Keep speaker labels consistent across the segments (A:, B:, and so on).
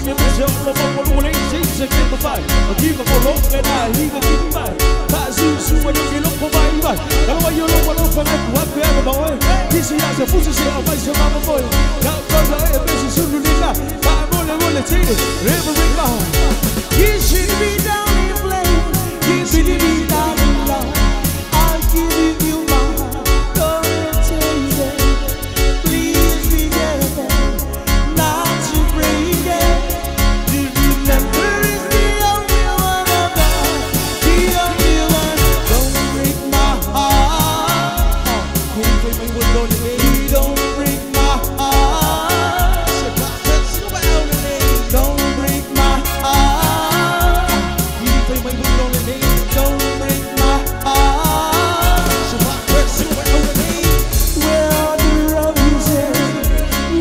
A: you miss your love, when they see the kid of fight. A keep of a rope and I leave a keep by. Pass you when you look for my life. That's why you look for love and I have to have a boy. This is as a pussy, I might say, I'm a boy. Now, brother, I have business soon to leave that. I'm only take it, never bring my home. You should be down in flame. You should be down in love. I'll give you my heart. Go and take it. Please be careful not to break it. Remember, it's the only one of us. The only one. Don't break my heart. Don't break my heart. Don't break my heart. Don't break my heart. Where are the roses?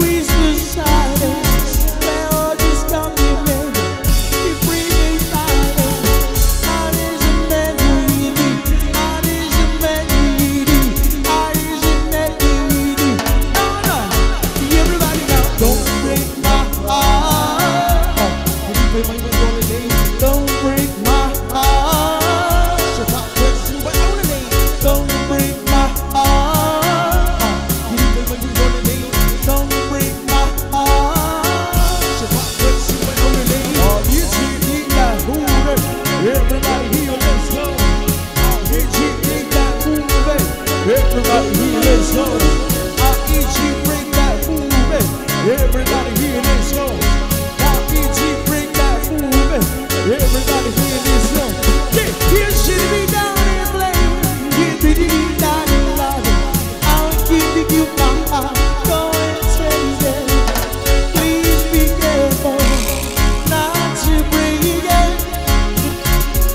A: Whisper silence. Where are the stomach? You bring me silence. How is a man needy? How is a man needy? How is a man needy? No, no. Everybody now. Don't break my heart. Don't break my heart. Don't break my heart. Don't break my heart. Oh, you cheat that movie. Everybody here, let's go. You cheat that movie. Everybody here, let's go. You break that movie. Everybody here, let's go. You break that movie. Everybody here, let's go. You should be down in flame. You should be down in love. I'll give you my heart. Go and take it. Please be careful not to break it.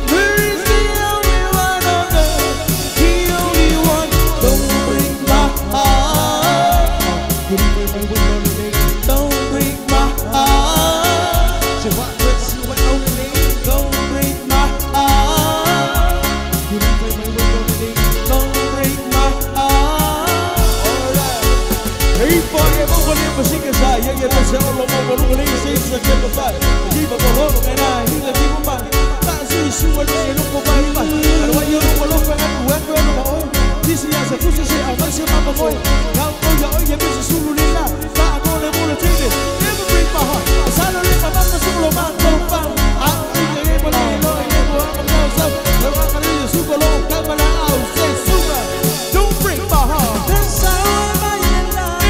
A: There is the only one of us. The only one. Don't break my heart. Don't break my heart. Don't break my heart. Don't break my heart. Alright. Forever will never sing a sigh. Yeah, that's all of my little things that kept aside. Keep up a hold and I hear the people back. That's who you want to look for my life. And when you look for love and I'm working on my own. This is as a pussy, I'm not sure I'm a boy. Now, your business soon will not. I'm going to take it. Never break my heart. I'm sorry, I'm not the solo man. Don't find. I'm able to know it. I'm not a super long time. I'll say super. Don't break my heart. That's how I'm in love.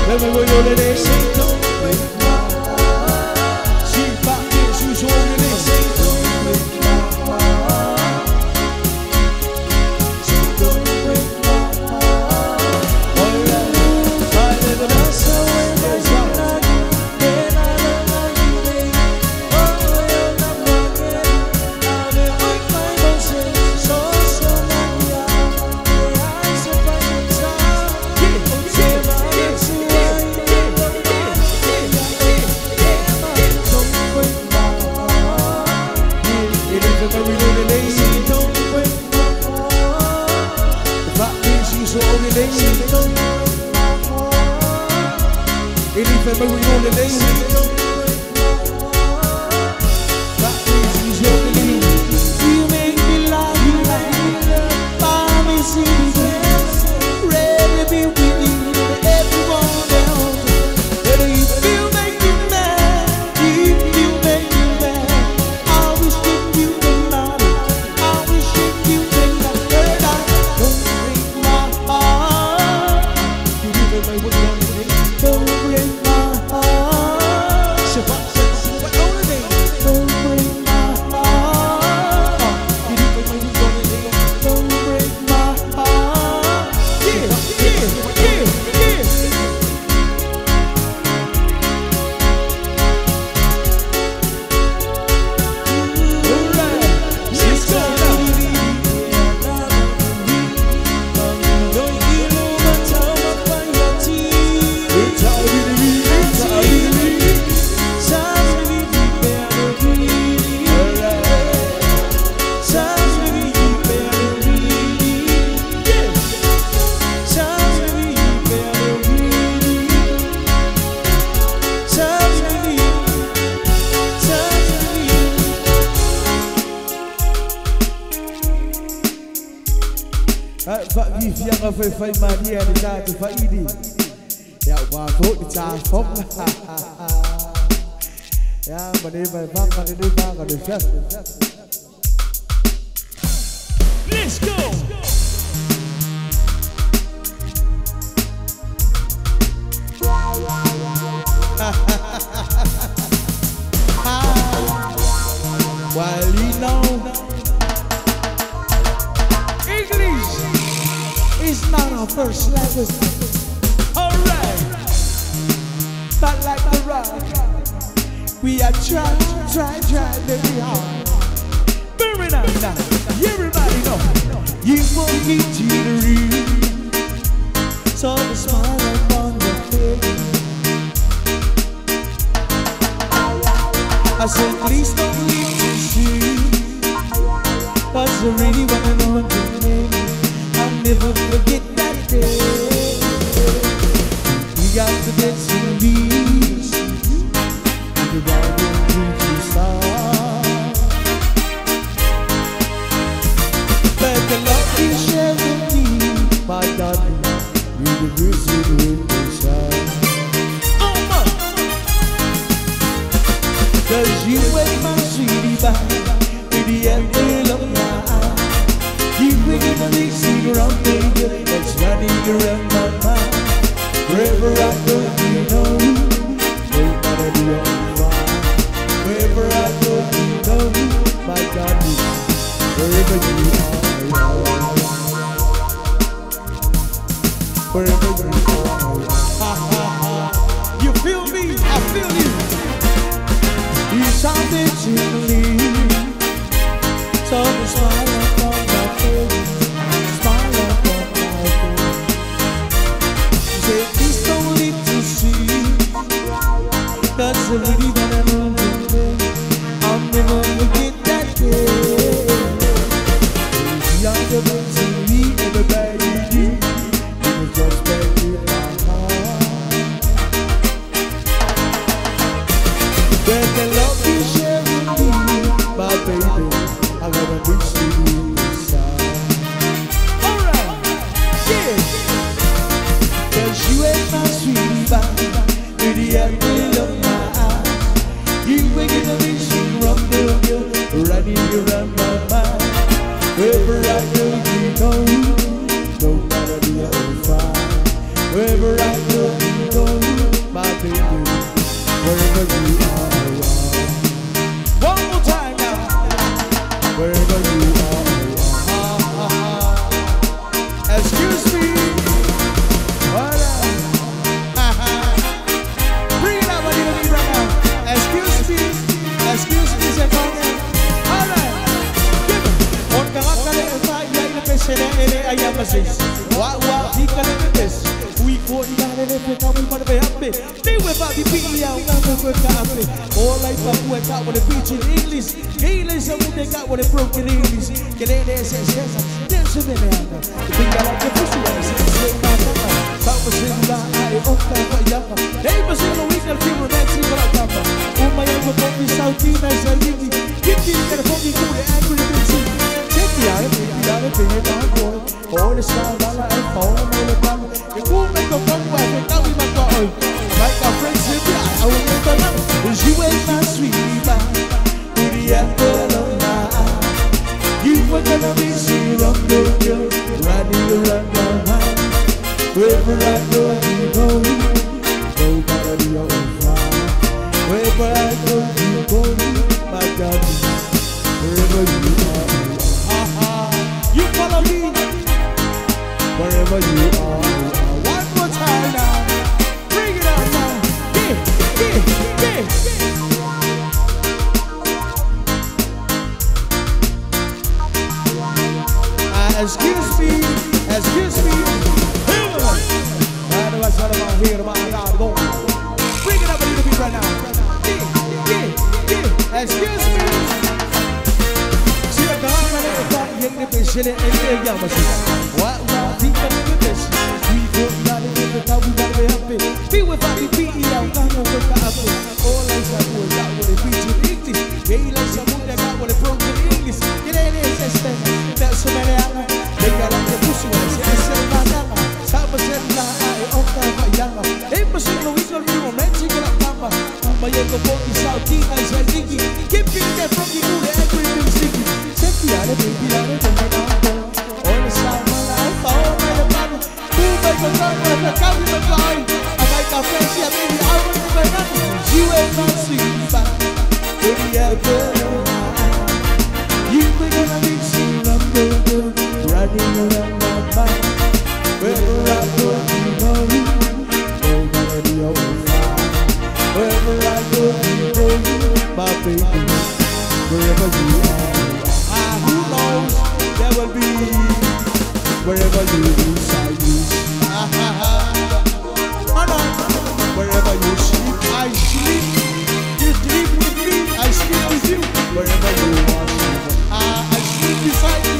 A: Let me go to the If I will know the name. You make me love you like promise in the ready to be with you, everyone else. But if you make me mad, if you make me mad, I wish that you were not. I wish that you were not. But I don't break my heart. You even know what's wrong with me. Don't break my heart. Shabbat says, what only name? Don't break my heart. You even know what's wrong with me. Don't break my heart. Yeah, yeah, yeah, yeah. Alright, let's go now. If you have a fight man here, the time to fight it. Yeah, one thought the time from. Yeah, but if I back on the back on the chest. Let's go. While you know English is not our first language. Alright, but like the rock, we are try very hard. Burn up now, everybody know. You won't get to the real, so the smile upon your face. I said please don't leave me see, 'cause I really wanna know your name. I'll never forget that day. We got the dancing beats, the riding to star. But the love you share with me, my darling, you will visit with the sun. Oh my, 'cause you wake my sweetie back with the apple of my eye. You bring in the mixing around me, that's running around my mind. Wherever I go, you know, no matter the fire. Wherever I go, you know, my God, wherever you are, wherever you are. You feel me? I feel you. You sounded gently, so the smile upon my face, smile upon my face. You say please don't leave to see, 'cause I really wanna know your name. I'll never forget that day. Young girls see me in the bag, you just back in my heart. When the love you share with me, my baby, I gotta reach to you inside. Alright, yeah. 'Cause you ain't my sweetie pie, with the apple of my eye. You making a mission from the girl, running around my mind. Wherever I go, you know, no matter the fire. Wherever I go, you know, my baby, wherever you are. One more time now. Wherever you are. Excuse me. What up? Bring it up a little bit right now. Excuse me, second. Alright. Give it. On kakakale sa iya ina pesene ele ayamasis. Wa di kale pes. We go di kale pe kami mana be happy. They we ba di pi ya una ko kape. All like pa ku ka with the preach in English. English so they got with the broken English. Kele de se dance me anda. Di kale ke pusi wa se ma ka. Ba mo se la ai o ka ya. They must saltina e salini. Che ti che fuochi cure e con i benzini. Check out my boy. All the sound I like, all the way down. You won't make a fun way, but now we might go. Like my friends in the eye, I will never know. Cause you ain't my sweetie pie. To the apple of my eye. You were gonna be seen on the hill, riding around my mind. Wherever I go, you know. Nobody be on fire. Wherever I go, you go. My God, wherever you are. You follow me wherever you are. One more time now. Bring it on now. Yeah. Excuse me. Bring it up a little bit right now. Yeah. Excuse me. Be with me, be out, I'm over the apple. All I said was that what it be to English. They like someone that got what it broke in English. It ain't existing. That's so many other. They got like the pussy ones. I said, Madama. Sama said, I own that Yama. They must know we gonna be romantic in a mama. My young boy is out, Tina is a diggy. Keep it that from you, everything sticky. Check the other baby, all the sound my life, all my body. Who make a run with a cow in the fly? I like a fancy, I mean, I want to find out. You ain't my sweet pie. Baby, I will. You ain't gonna be seen on the hill, riding around my mind. Wherever I go, you know. Nobody be on fire. Wherever I go, you know. My baby, wherever you are. Who knows, there will be wherever you decide to wherever you sleep, I sleep. You sleep with me, I sleep with you. Wherever you want to, I sleep beside you.